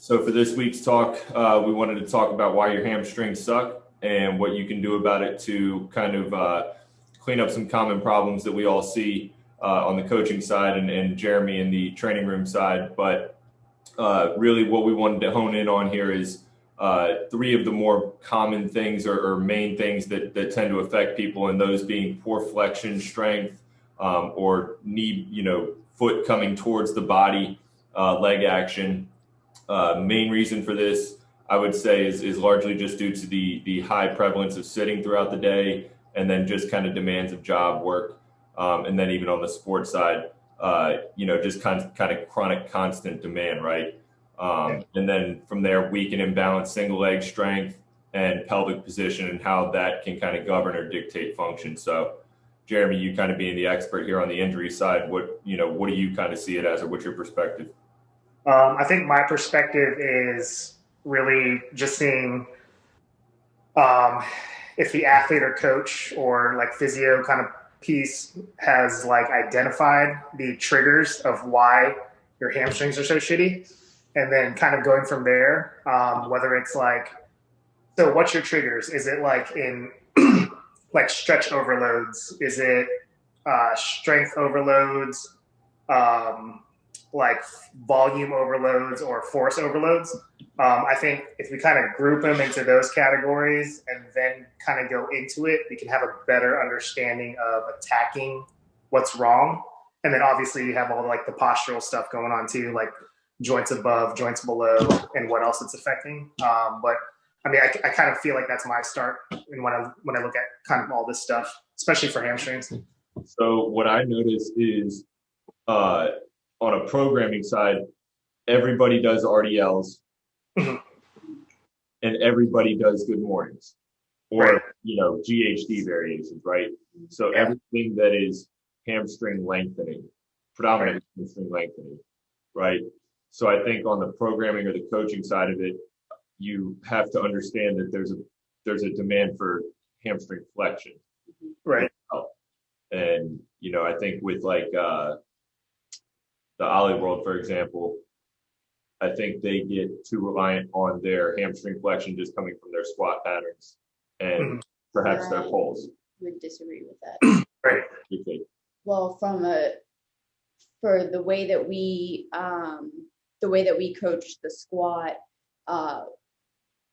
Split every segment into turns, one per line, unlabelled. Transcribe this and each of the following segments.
So for this week's talk, we wanted to talk about why your hamstrings suck and what you can do about it to kind of clean up some common problems that we all see on the coaching side and Jeremy in the training room side. But really what we wanted to hone in on here is three of the more common things or main things that tend to affect people, and those being poor flexion strength or knee, foot coming towards the body, leg action. Main reason for this, I would say, is largely just due to the high prevalence of sitting throughout the day, and then just kind of demands of job work. And then even on the sports side, just kind of chronic constant demand, right? And then from there, weak and imbalanced single leg strength and pelvic position and how that can kind of govern or dictate function. So Jeremy, you kind of being the expert here on the injury side, what do you kind of see it as, or what's your perspective?
I think my perspective is really just seeing if the athlete or coach or like physio kind of piece has like identified the triggers of why your hamstrings are so shitty, and then kind of going from there, whether it's like, so what's your triggers? Is it like in like stretch overloads? Is it strength overloads? Like volume overloads or force overloads. I think if we kind of group them into those categories and then kind of go into it, we can have a better understanding of attacking what's wrong. And then obviously you have all like the postural stuff going on too, like joints above, joints below, and what else it's affecting. But I mean, I kind of feel like that's my start and when I look at kind of all this stuff, especially for hamstrings.
So what I noticed is on a programming side, everybody does RDLs and everybody does good mornings or,
Right.
GHD variations, right? So everything that is hamstring lengthening, predominantly hamstring lengthening, right? So I think on the programming or the coaching side of it, you have to understand that there's a demand for hamstring flexion.
Right.
And, I think with like, the Ollie World, for example, I think they get too reliant on their hamstring flexion just coming from their squat patterns and perhaps their pulls.
Would disagree with that.
Right.
Well, for the way that we coach the squat,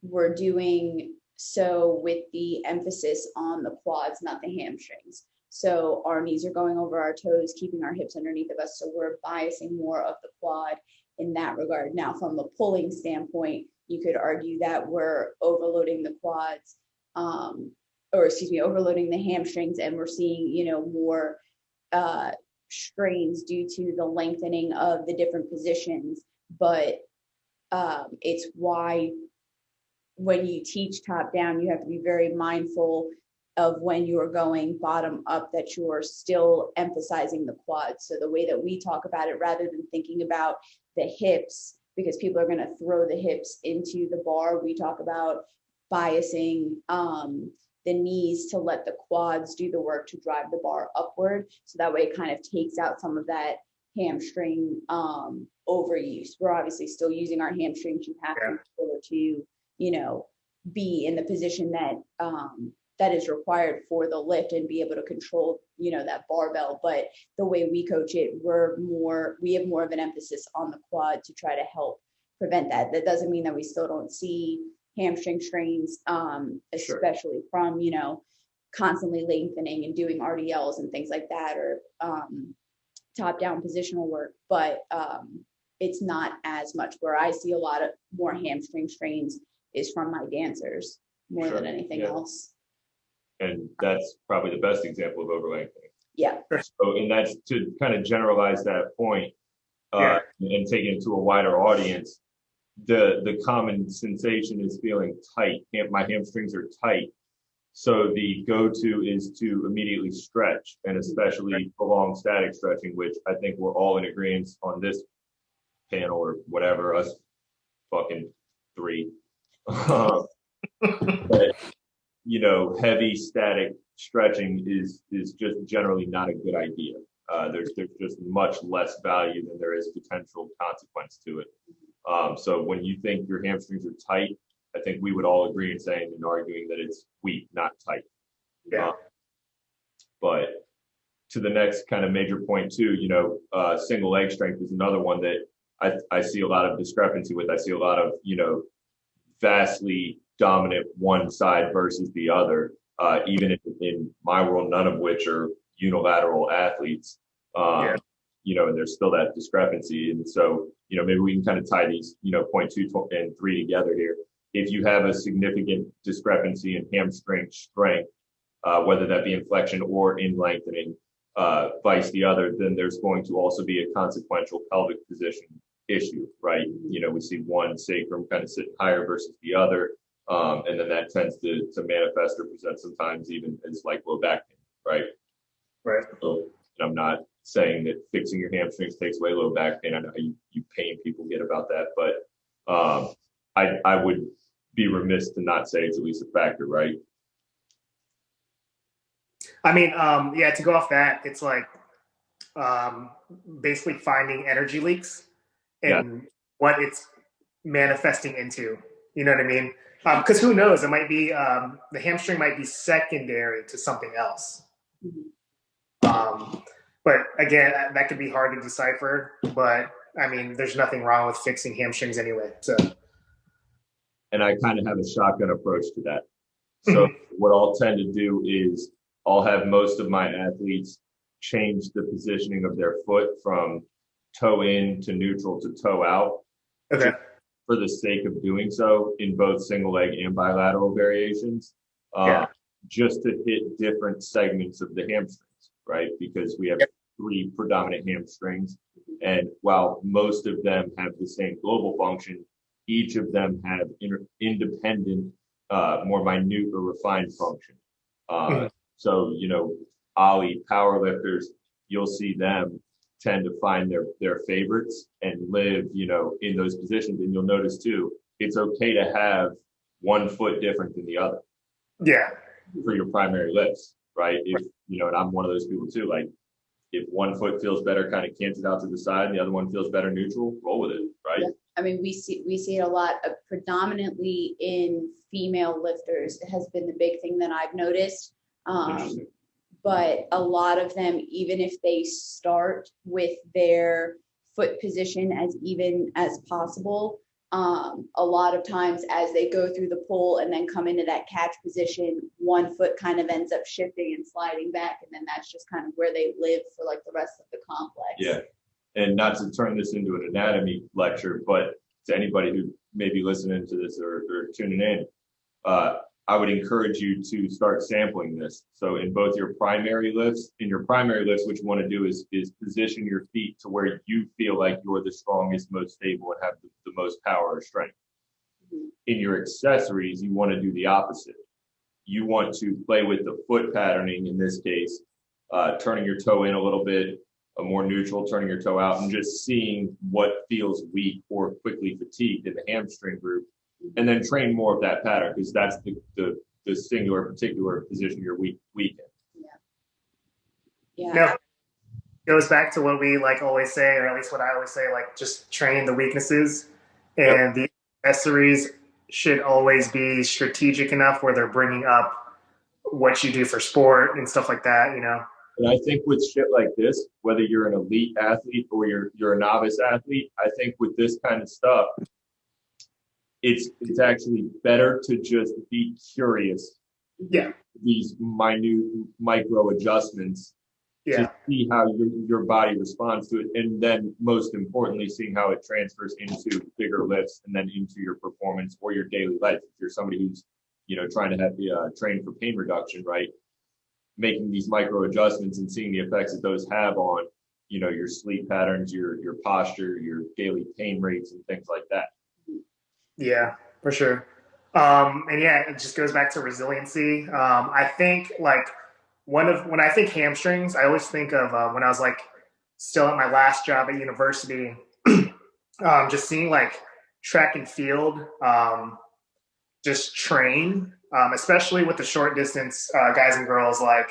we're doing so with the emphasis on the quads, not the hamstrings. So our knees are going over our toes, keeping our hips underneath of us. So we're biasing more of the quad in that regard. Now, from the pulling standpoint, you could argue that we're overloading the quads, overloading the hamstrings, and we're seeing, more strains due to the lengthening of the different positions. But it's why when you teach top down, you have to be very mindful of when you are going bottom up, that you are still emphasizing the quads. So the way that we talk about it, rather than thinking about the hips, because people are going to throw the hips into the bar, we talk about biasing the knees to let the quads do the work to drive the bar upward. So that way it kind of takes out some of that hamstring overuse. We're obviously still using our hamstrings. You have to in order to, be in the position that that is required for the lift and be able to control, that barbell. But the way we coach it, we have more of an emphasis on the quad to try to help prevent that. That doesn't mean that we still don't see hamstring strains, especially from, constantly lengthening and doing RDLs and things like that, or top down positional work. But it's not as much. Where I see a lot of more hamstring strains is from my dancers more than anything else.
And that's probably the best example of over-lengthening.
Yeah.
So, and that's to kind of generalize that point and take it to a wider audience. The common sensation is feeling tight. My hamstrings are tight. So the go-to is to immediately stretch, and especially prolonged static stretching, which I think we're all in agreement on this panel or whatever, us fucking three. But, heavy static stretching is just generally not a good idea. There's just much less value than there is potential consequence to it. So when you think your hamstrings are tight, I think we would all agree in saying and arguing that it's weak, not tight.
Yeah.
But to the next kind of major point too, single leg strength is another one that I see a lot of discrepancy with. I see a lot of, vastly dominant one side versus the other, even in my world, none of which are unilateral athletes. And there's still that discrepancy. And so, maybe we can kind of tie these, point 2 and 3 together here. If you have a significant discrepancy in hamstring strength, whether that be in flexion or in lengthening, vice the other, then there's going to also be a consequential pelvic position issue, right? We see one sacrum kind of sitting higher versus the other. And then that tends to manifest or present sometimes even as like low back pain, right?
Right.
So I'm not saying that fixing your hamstrings takes away low back pain. I know you pain people get about that, but I would be remiss to not say it's at least a factor, right?
I mean, to go off that, it's like basically finding energy leaks and what it's manifesting into. You know what I mean? Because who knows? It might be the hamstring might be secondary to something else. But again, that could be hard to decipher. But I mean, there's nothing wrong with fixing hamstrings anyway. So,
and I kind of have a shotgun approach to that. So what I'll tend to do is I'll have most of my athletes change the positioning of their foot from toe in to neutral to toe out.
Okay.
For the sake of doing so in both single leg and bilateral variations, just to hit different segments of the hamstrings, right? Because we have 3 predominant hamstrings, and while most of them have the same global function, each of them have independent, more minute or refined function. So, Ollie powerlifters, you'll see them tend to find their favorites and live, in those positions. And you'll notice too, it's okay to have one foot different than the other.
Yeah.
For your primary lifts, right? If, and I'm one of those people too, like if one foot feels better, kind of cants it out to the side, and the other one feels better neutral, roll with it, right?
Yeah. I mean, we see it a lot, predominantly in female lifters. It has been the big thing that I've noticed. But a lot of them, even if they start with their foot position as even as possible, a lot of times as they go through the pull and then come into that catch position, one foot kind of ends up shifting and sliding back. And then that's just kind of where they live for like the rest of the complex.
Yeah. And not to turn this into an anatomy lecture, but to anybody who may be listening to this or tuning in, I would encourage you to start sampling this. So in both your primary lifts, what you want to do is position your feet to where you feel like you're the strongest, most stable, and have the most power or strength. In your accessories, you want to do the opposite. You want to play with the foot patterning, in this case, turning your toe in a little bit, a more neutral, turning your toe out, and just seeing what feels weak or quickly fatigued in the hamstring group. And then train more of that pattern, because that's the singular particular position you're weak in.
Yeah.
Now, goes back to what we like always say, or at least what I always say, like just train the weaknesses, and the accessories should always be strategic enough where they're bringing up what you do for sport and stuff like that,
And I think with shit like this, whether you're an elite athlete or you're a novice athlete, I think with this kind of stuff, it's actually better to just be curious.
Yeah.
These minute micro adjustments to see how your body responds to it. And then most importantly, seeing how it transfers into bigger lifts and then into your performance or your daily life. If you're somebody who's, trying to have the train for pain reduction, right? Making these micro adjustments and seeing the effects that those have on, your sleep patterns, your posture, your daily pain rates and things like that.
Yeah, for sure. It just goes back to resiliency. I think like when I think hamstrings, I always think of when I was like still at my last job at university, just seeing like track and field, just train, especially with the short distance guys and girls. Like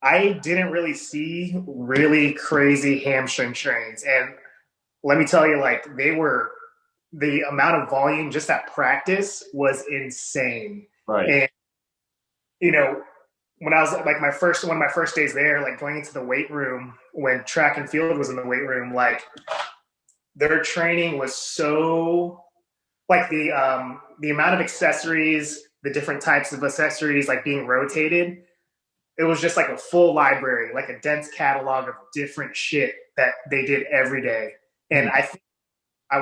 I didn't really see really crazy hamstring trains, and let me tell you, like they were the amount of volume just at practice was insane.
Right.
And, you know, when I was like one of my first days there, like going into the weight room when track and field was in the weight room, like their training was so like the amount of accessories, the different types of accessories like being rotated. It was just like a full library, like a dense catalog of different shit that they did every day. And I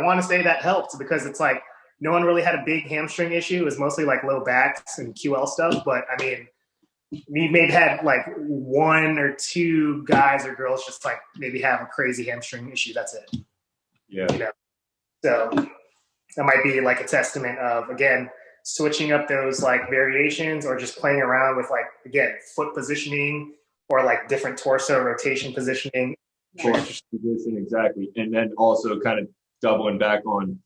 want to say that helped because it's like no one really had a big hamstring issue. It was mostly like low backs and QL stuff. But I mean, we maybe had like one or two guys or girls just like maybe have a crazy hamstring issue. That's it.
Yeah.
You know, so that might be like a testament of, again, switching up those like variations or just playing around with like, again, foot positioning or like different torso rotation positioning.
Position, exactly. And then also kind of doubling back on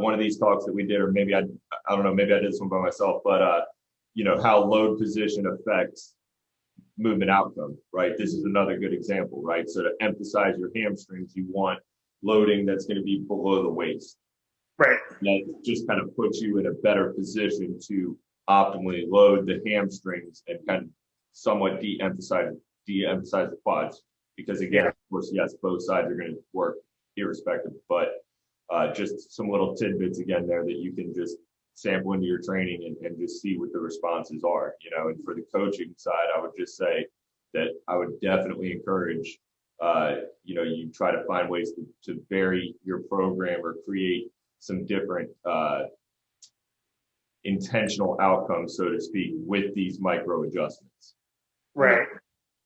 one of these talks that we did, or maybe I don't know, maybe I did this one by myself, but you know, how load position affects movement outcome, right? This is another good example, right? So to emphasize your hamstrings, you want loading that's going to be below the waist.
Right.
That just kind of puts you in a better position to optimally load the hamstrings and kind of somewhat de-emphasize the quads. Because again, of course, yes, both sides are going to work irrespective, but just some little tidbits again there that you can just sample into your training and just see what the responses are, you know. And for the coaching side, I would just say that I would definitely encourage, you know, you try to find ways to vary your program or create some different intentional outcomes, so to speak, with these micro adjustments.
Right.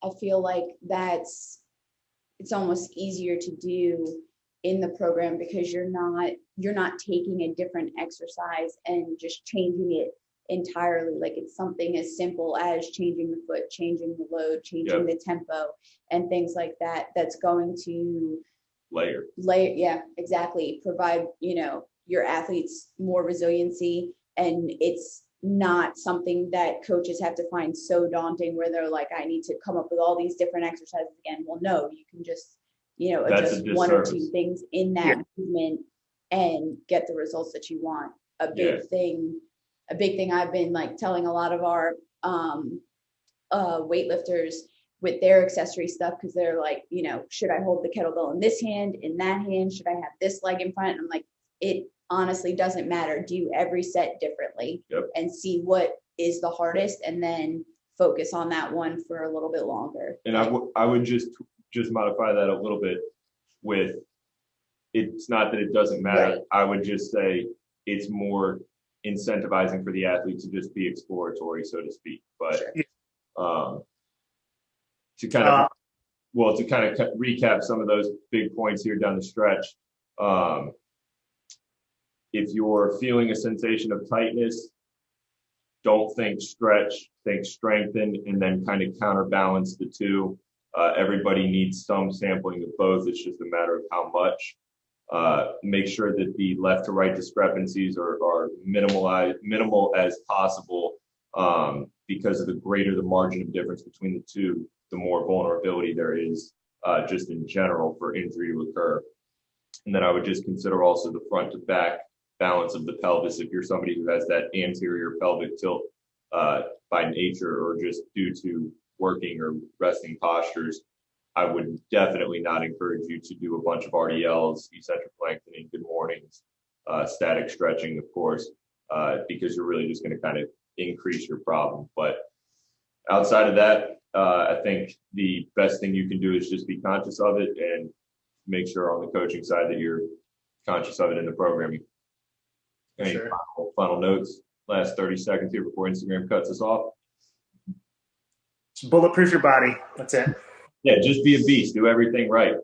I feel like it's almost easier to do in the program because you're not taking a different exercise and just changing it entirely. Like it's something as simple as changing the foot, changing the load, changing the tempo and things like that. That's going to
layer.
Yeah, exactly. Provide, you know, your athletes more resiliency, and it's not something that coaches have to find so daunting where they're like, I need to come up with all these different exercises again. Well, no, you can just, you know, adjust one or two things in that movement and get the results that you want. A big thing I've been like telling a lot of our weightlifters with their accessory stuff, because they're like, you know, should I hold the kettlebell in this hand, in that hand? Should I have this leg in front? And I'm like, it honestly doesn't matter. Do every set differently and see what is the hardest, and then focus on that one for a little bit longer.
And I would just modify that a little bit with, it's not that it doesn't matter. Right. I would just say it's more incentivizing for the athlete to just be exploratory, so to speak. But to kind of recap some of those big points here down the stretch. If you're feeling a sensation of tightness, don't think stretch, think strengthen, and then kind of counterbalance the two. Everybody needs some sampling of both. It's just a matter of how much. Make sure that the left to right discrepancies are minimal as possible, because of the greater the margin of difference between the two, the more vulnerability there is just in general for injury to occur. And then I would just consider also the front to back balance of the pelvis. If you're somebody who has that anterior pelvic tilt by nature or just due to working or resting postures, I would definitely not encourage you to do a bunch of RDLs, eccentric lengthening, good mornings, static stretching, of course, because you're really just going to kind of increase your problem. But outside of that, I think the best thing you can do is just be conscious of it and make sure on the coaching side that you're conscious of it in the programming. Any final notes, last 30 seconds here before Instagram cuts us off?
Just bulletproof your body. That's it.
Yeah, just be a beast. Do everything right.